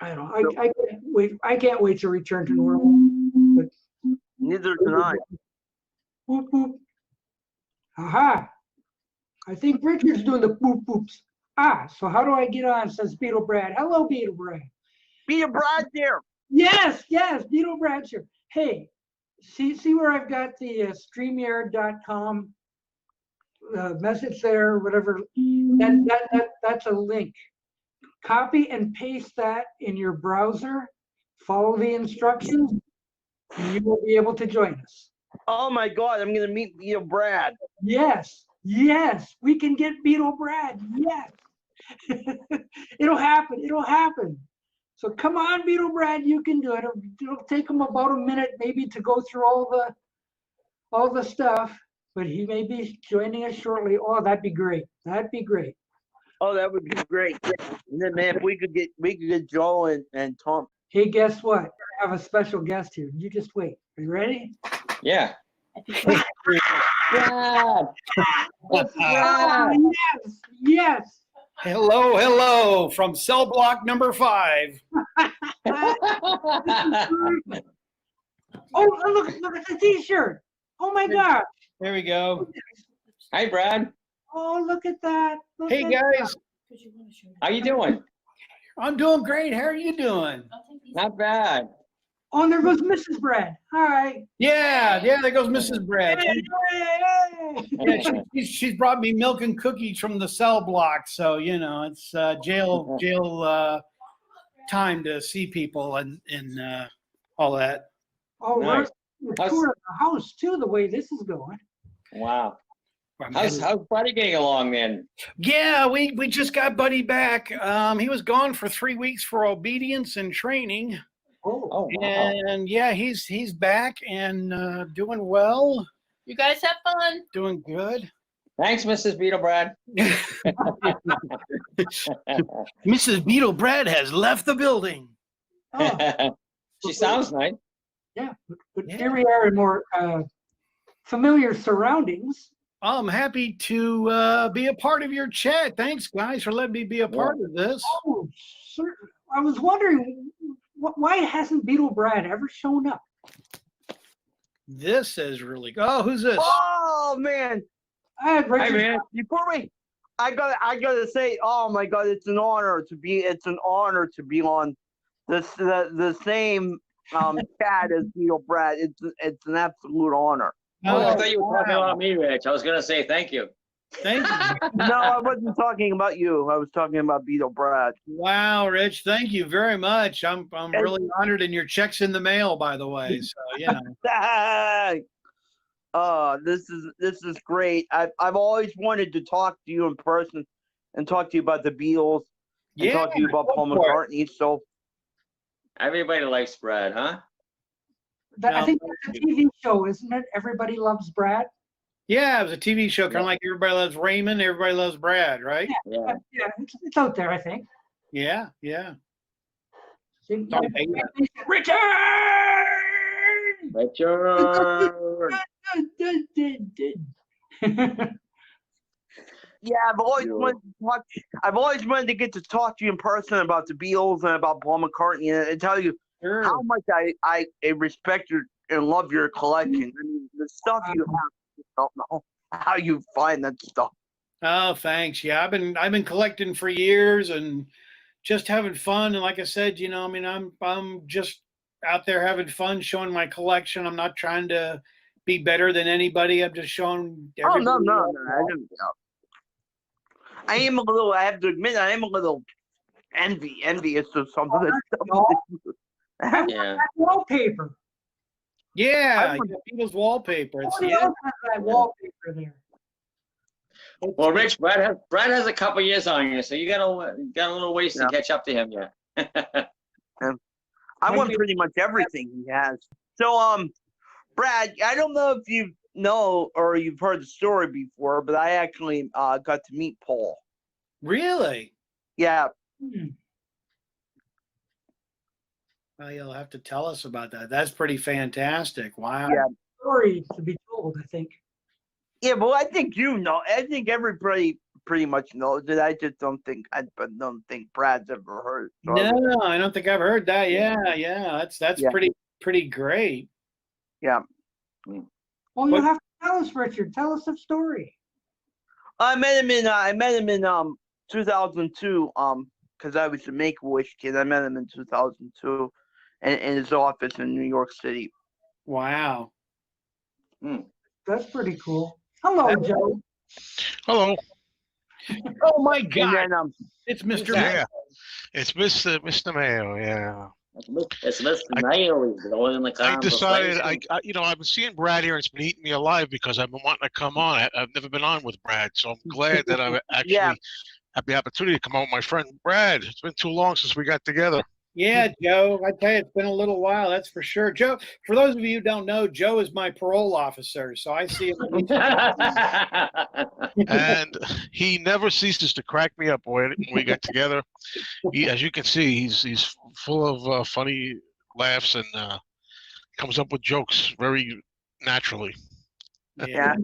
I don't. I can't wait. I can't wait to return to normal. But Neither can I. boop boop. Aha! I think Richard's doing the boop boops. So how do I get on? Says Beatle Brad. Hello, Beatle Brad. Beatle Brad there. Yes, Beatle Brad's here. Hey, see where I've got the StreamYard.com message there, whatever. That's a link. Copy and paste that in your browser. Follow the instructions, and you will be able to join us. Oh my God, I'm gonna meet Beatle Brad. Yes, we can get Beatle Brad. Yes, it'll happen. So come on, Beatle Brad, you can do it. It'll take him about a minute, maybe, to go through all the stuff, but he may be joining us shortly. Oh, that'd be great. Oh, that would be great. And then, man, if we could get Joel and Tom. Hey, guess what? I have a special guest here. You just wait. Are you ready? Yeah. Brad. Yes. Hello, from cell block number 5. Oh, look at the T-shirt. Oh my God. There we go. Hi, Brad. Oh, look at that. Hey, guys. How you doing? I'm doing great. How are you doing? Not bad. Oh, and there goes Mrs. Brad. Hi. Yeah, there goes Mrs. Brad. Hey. Yeah, she's brought me milk and cookies from the cell block, so it's jail time to see people and all that. Oh, Nice. we're touring the house too. The way this is going. Wow. How's Buddy getting along then? Yeah, we just got Buddy back. He was gone for 3 weeks for obedience and training. Oh, wow. And yeah, he's back and doing well. You guys have fun. Doing good. Thanks, Mrs. Beatle Brad. Mrs. Beatle Brad has left the building. She sounds nice. Yeah, but here we are in more familiar surroundings. I'm happy to be a part of your chat. Thanks, guys, for letting me be a part of this. Oh, sir. I was wondering why hasn't Beatle Brad ever shown up? This is really good. Oh, who's this? Oh man. Hi, Richard. Hey man. Before I gotta say, oh my God, it's an honor to be on the same chat as Beatle Brad. It's an absolute honor. Oh, I thought you were talking about me, Rich. I was going to say thank you. Thank you. No, I wasn't talking about you. I was talking about Beatle Brad. Wow, Rich, thank you very much. I'm really honored, and your check's in the mail, by the way. So this is great. I've always wanted to talk to you in person and talk to you about the Beatles and talk to you about Paul McCartney. So everybody likes Brad, huh? I think that's a TV show, isn't it? Everybody Loves Brad. Yeah, it was a TV show, kind of like Everybody Loves Raymond, Everybody Loves Brad, right? Yeah, it's out there, I think. Yeah. Richard! yeah, I've always wanted to get to talk to you in person about the Beatles and about Paul McCartney and tell you how much I respect and love your collection. I mean, the stuff you have. Don't know how you find that stuff. Oh, thanks. Yeah, I've been collecting for years and just having fun. And like I said, I'm just out there having fun, showing my collection. I'm not trying to be better than anybody. I'm just showing. Oh no! I have to admit, I am a little envious of some of this stuff. Yeah. Wallpaper. Yeah, Beatles wallpaper. Somebody else has that wallpaper there. Well, Rich, Brad has a couple years on you, so you got a little ways to catch up to him yet. I want pretty much everything he has. So, Brad, I don't know if you know or you've heard the story before, but I actually got to meet Paul. Really? Yeah. Well, you'll have to tell us about that. That's pretty fantastic. Wow. Yeah. Story to be told, I think. Yeah, well, I think you know. I think everybody pretty much knows it. I just don't think Brad's ever heard it. So No, I don't think I've heard that. Yeah, that's Yeah. pretty great. yeah. Well, you have to tell us, Richard. Tell us the story. I met him in 2002 because I was a Make-A-Wish kid. I met him in 2002 in his office in New York City. Wow. That's pretty cool. Hello, Joe. Hello. Oh my And God! then It's Mr. Yeah. Mayo. It's Mr. Mayo. Yeah. It's Mr. Mayo. He's going in the car. I decided I've been seeing Brad here and it's been eating me alive because I've been wanting to come on. I've never been on with Brad, so I'm glad that I've actually Yeah. had the opportunity to come on with my friend Brad. It's been too long since we got together. Yeah, Joe. I tell you, it's been a little while. That's for sure. Joe. For those of you who don't know, Joe is my parole officer, so I see him. And he never ceases to crack me up when we get together. As you can see, he's full of funny laughs and comes up with jokes very naturally. Yeah.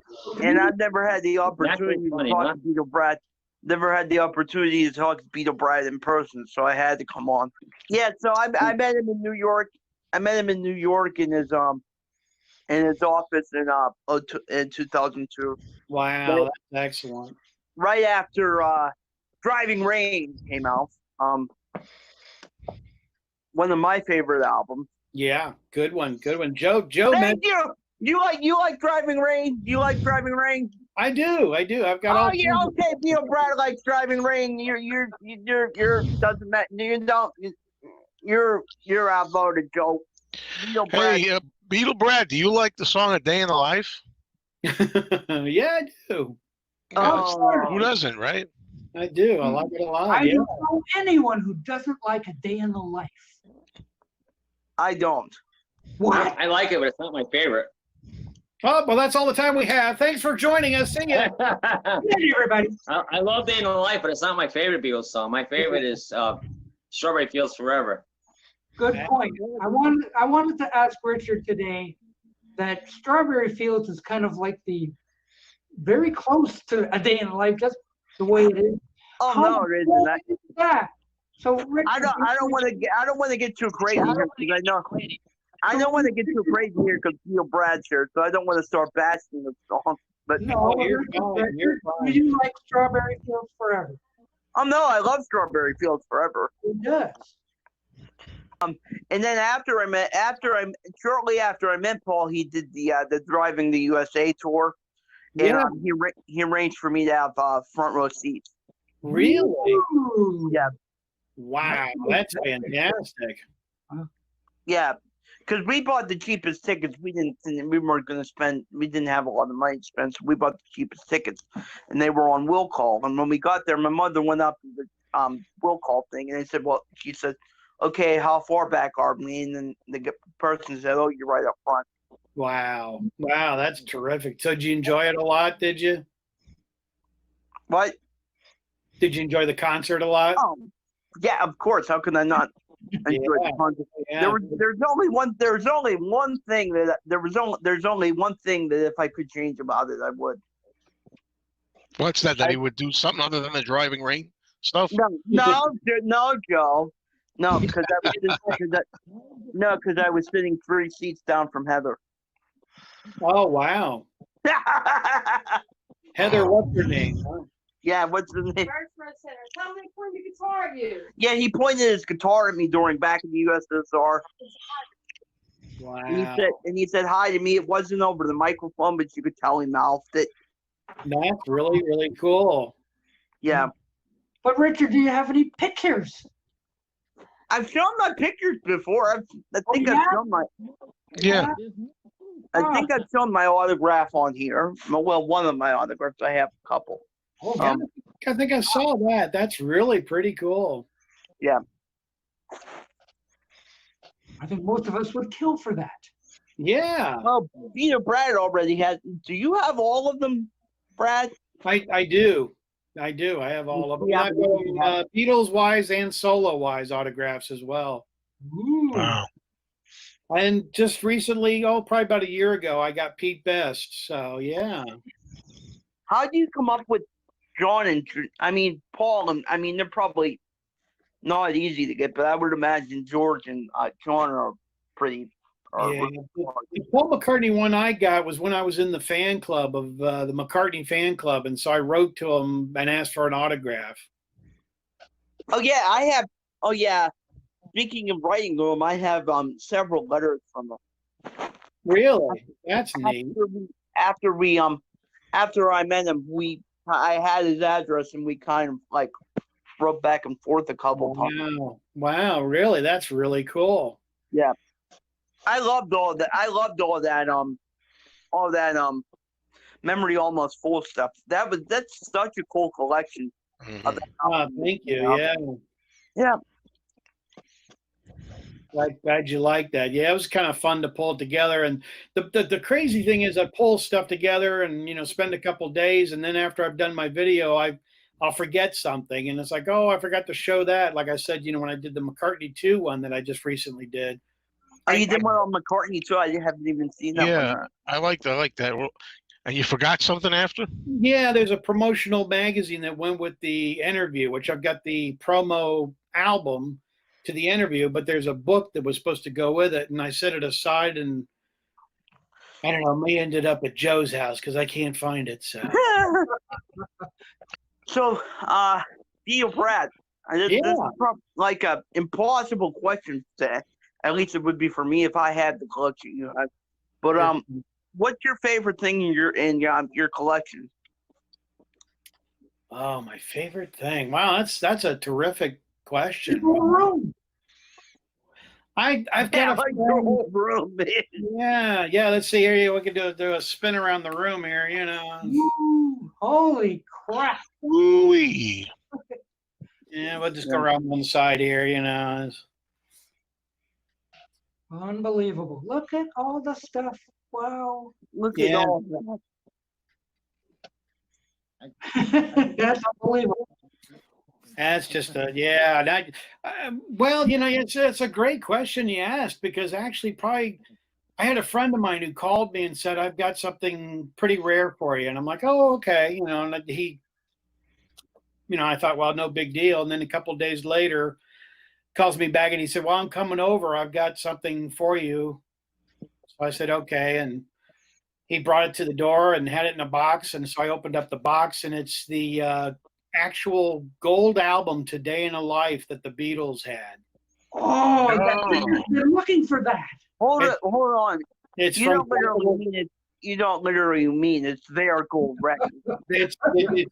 And I've never had the opportunity funny, to talk huh? to Beatle Brad. Never had the opportunity to talk to Beatle Brad in person, so I had to come on. Yeah, so I met him in New York. I met him in New York in his office in 2002. Wow, that's excellent. Right after Driving Rain came out. One of my favorite albums. Yeah, good one. Joe. Thank you. You like Driving Rain? You like Driving Rain? I do. I've got all. Oh yeah, okay. Beatle Brad likes Driving Rain. You're doesn't matter. You don't. You're outvoted, Joe. Beatle Brad. Hey, Beatle Brad, do you like the song "A Day in the Life"? Yeah, I do. Who doesn't, right? I do. I like it a lot. I Yeah. don't know anyone who doesn't like A Day in the Life. I don't. What? I like it, but it's not my favorite. Oh, well, that's all the time we have. Thanks for joining us. Sing it. Hey, everybody. I love Day in the Life, but it's not my favorite Beatles song. My favorite is Strawberry Fields Forever. Good point. I wanted to ask Richard today that Strawberry Fields is kind of like the very close to A Day in the Life, just the way it is. Oh How no, it isn't. cool is that? So Richard, I don't want to get too crazy here because I don't want to get too crazy here because Beatle Brad's here, so I don't want to start bashing the song. But No, you're fine, Richard, you're fine. do you like Strawberry Fields Forever? oh no, I love Strawberry Fields Forever. It does. And then shortly after I met Paul, he did the Driving the USA tour, and Yeah. he arranged for me to have front row seats. Really? Ooh. Yeah. Wow, that's fantastic. Yeah, because we bought the cheapest tickets. We didn't have a lot of money to spend, so we bought the cheapest tickets, and they were on will call. And when we got there, my mother went up to the will call thing, and she said, "Okay, how far back are we?" And then the person said, "Oh, you're right up front." Wow, that's terrific. So did you enjoy it a lot? Did you? What? Did you enjoy the concert a lot? Oh, yeah, of course. How could I not enjoy the concert? Yeah. There's only one thing that if I could change about it, I would. What's that? That he would do something other than the Driving Rain stuff? No, Joe. No, because I was sitting 3 seats down from Heather. Oh, wow. Heather, what's her name? Huh? Yeah, what's the name? Center. Tell me to point the guitar at you. Yeah, he pointed his guitar at me during back in the USSR. Wow. And he said hi to me. It wasn't over the microphone, but you could tell he mouthed it. That's really, really cool. Yeah. But Richard, do you have any pictures? I've shown my pictures before. I think I've shown my Yeah. I've shown my autograph on here. Well, one of my autographs. I have a couple. Oh, yeah. I think I saw that. That's really pretty cool. Yeah. I think most of us would kill for that. Yeah, Well, Brad already has. Do you have all of them, Brad? I do. I have all of them. Yeah, I've got Beatles wise and solo wise autographs as well. Ooh. Wow. And just recently, probably about a year ago, I got Pete Best. So yeah. How do you come up with John and Paul, and they're probably not easy to get, but I would imagine George and John are pretty. Yeah, the Paul McCartney one I got was when I was in the fan club of the McCartney fan club, and so I wrote to him and asked for an autograph. Oh yeah, I have. Oh yeah, speaking of writing to him, I have several letters from him. Really? That's neat. After I met him, I had his address, and we kind of like wrote back and forth a couple times. Wow, really? That's really cool. Yeah. I loved all that. All that memory almost full stuff. That's such a cool collection. Mhm. Of that Thank you. Yeah. Glad you like that. Yeah, it was kind of fun to pull it together. And the crazy thing is, I pull stuff together and spend a couple days, and then after I've done my video, I'll forget something, and it's like, oh, I forgot to show that. Like I said, when I did the McCartney 2 one that I just recently did. Oh, you did one on McCartney too. I haven't even seen that Yeah, one. I like that. Well, and you forgot something after? Yeah, there's a promotional magazine that went with the interview, which I've got the promo album to the interview, but there's a book that was supposed to go with it, and I set it aside, and I don't know, may ended up at Joe's house because I can't find it. So, So, Beatle Brad. This is like a impossible question to. At least it would be for me if I had the collection you have. But what's your favorite thing in your collection? oh, my favorite thing. Wow, that's a terrific question. I've got like the whole room, man. Yeah. Let's see here. We can do a spin around the room here. Ooh, holy crap! Ooh-wee. Yeah, we'll just go around one side here. Unbelievable! Look at all the stuff. Wow, Look at all that. that's unbelievable. That's just well, it's a great question you asked, because actually probably I had a friend of mine who called me and said, I've got something pretty rare for you. And I'm like, oh, okay. And he, I thought, well, no big deal. And then a couple of days later, calls me back and he said, well, I'm coming over. I've got something for you. So I said, okay. And he brought it to the door and had it in a box. And so I opened up the box, and it's the actual gold album, Today in a Life, that the Beatles had. Oh, No. they're looking for that. Hold on. It's You don't literally mean it's their gold record. it's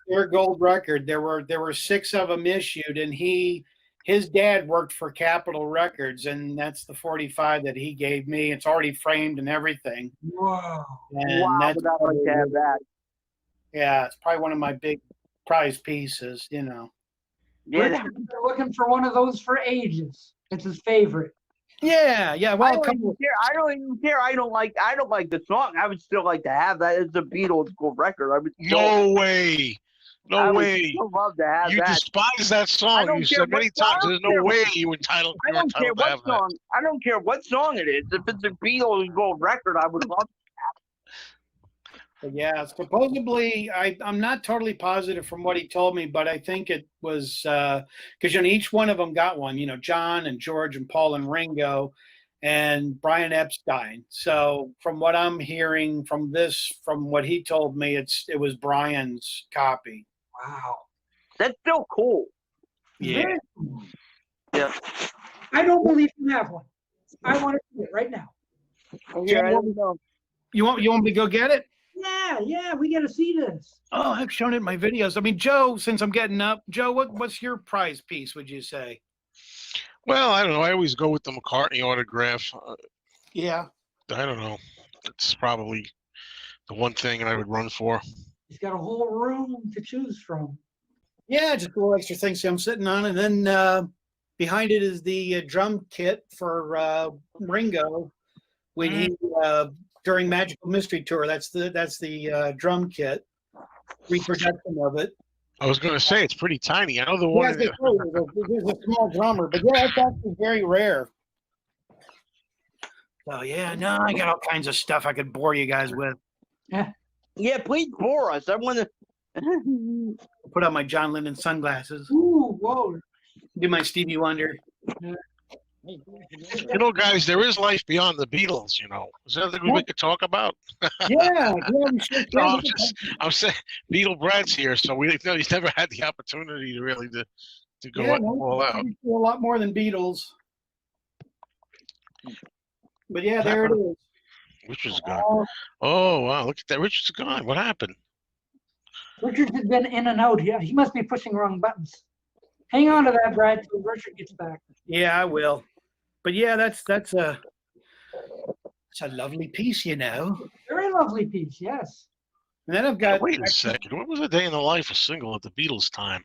their gold record. There were 6 of them issued, and his dad worked for Capitol Records, and that's the 45 that he gave me. It's already framed and everything. Wow. And Wow, that's I'd like to have that. yeah, it's probably one of my big prize pieces. Yeah, They're looking for one of those for ages. It's his favorite. Yeah. I Well, don't even care. I don't even care. I don't like the song. I would still like to have that. It's a Beatles gold record. I would No way. I No would way. still love to have You that. despise that I song. don't You care said many what- I times don't there's care no way you're entitled I don't care to have what song. I don't care what song it is. If it's a Beatles gold record, I would love. but yeah, supposedly I'm not totally positive from what he told me, but I think it was because each one of them got one. John and George and Paul and Ringo and Brian Epstein. So from what I'm hearing from what he told me, it was Brian's copy. Wow. That's still cool. Yeah. Very cool. Yeah. I don't believe you have one. I want to see it right now. Yeah, I don't know. You want me to go get it? Yeah, we got to see this. Oh, I've shown it in my videos. I mean, Joe, since I'm getting up, Joe, what's your prize piece, would you say? Well, I don't know. I always go with the McCartney autograph. Yeah. I don't know. It's probably the one thing I would run for. He's got a whole room to choose from. Yeah, just a little extra things I'm sitting on. And then behind it is the drum kit for Ringo when he during Magical Mystery Tour. That's the drum kit, reproduction of it. I was going to say it's pretty tiny. I know the one. Yes, they say there's a small drummer, but yeah, it's actually very rare. So yeah, no, I got all kinds of stuff I could bore you guys with. Yeah, please bore us. I want to. Put on my John Lennon sunglasses. Ooh, whoa. Do my Stevie Wonder. You know, guys, there is life beyond the Beatles. You know, is there anything we could talk about? Yeah, we sure No, can. I'm saying, Beatle Brad's here, so he's never had the opportunity to really to go Yeah, all out. we do a lot more than Beatles. But yeah, there it is. Richard's gone. Oh wow, look at that! Richard's gone. What happened? Richard has been in and out. Yeah, he must be pushing wrong buttons. Hang on to that, Brad, till Richard gets back. Yeah, I will. But yeah, that's a lovely piece, you know. Very lovely piece, yes. And then I've got. Wait a second. What was a day in the life of single at the Beatles time?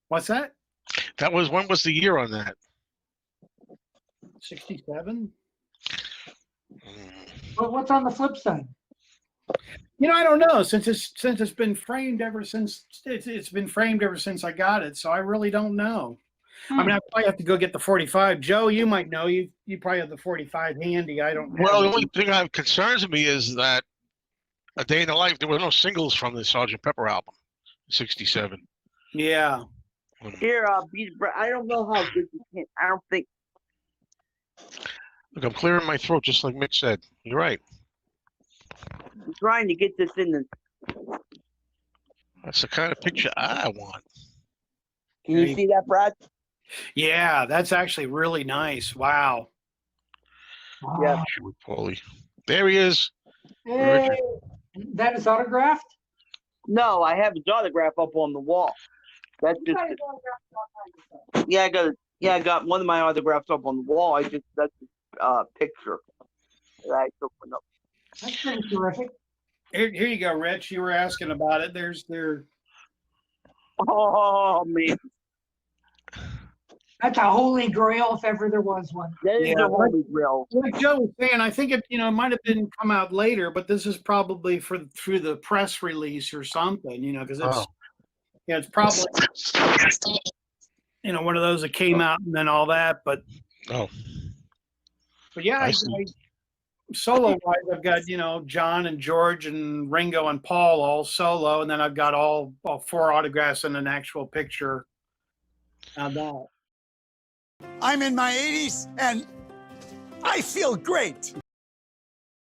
What's that? That was when was the year on that? 67. But what's on the flip side? You know, I don't know. Since it's been framed ever since it's been framed ever since I got it, so I really don't know. I mean, I probably have to go get the 45. Joe, you might know. You probably have the 45 handy. I don't. Well, the only thing that concerns me is that A Day in the Life, there were no singles from the Sgt. Pepper album, '67. Yeah. Here, Beatle Brad, I don't know how good you can. I don't think. Look, I'm clearing my throat, just like Mick said. You're right. I'm trying to get this in the. That's the kind of picture I want. Can you see that, Brad? Yeah, that's actually really nice. Wow. Yeah. With Paulie. There he is. Hey, that is autographed? No, I have his autograph up on the wall. That's just. Yeah, I got one of my autographs up on the wall. That's a picture that I took one up. That's pretty terrific. Here you go, Rich. You were asking about it. There's their. Oh man, That's a holy grail if ever there was one. that is Yeah, a holy grail. Like Joe was saying, I think it might have been come out later, but this is probably through the press release or something, because it's it's probably one of those that came out and then all that, but yeah, I solo wise, I've got John and George and Ringo and Paul all solo, and then I've got all 4 autographs and an actual picture. How about? I'm in my 80s and I feel great.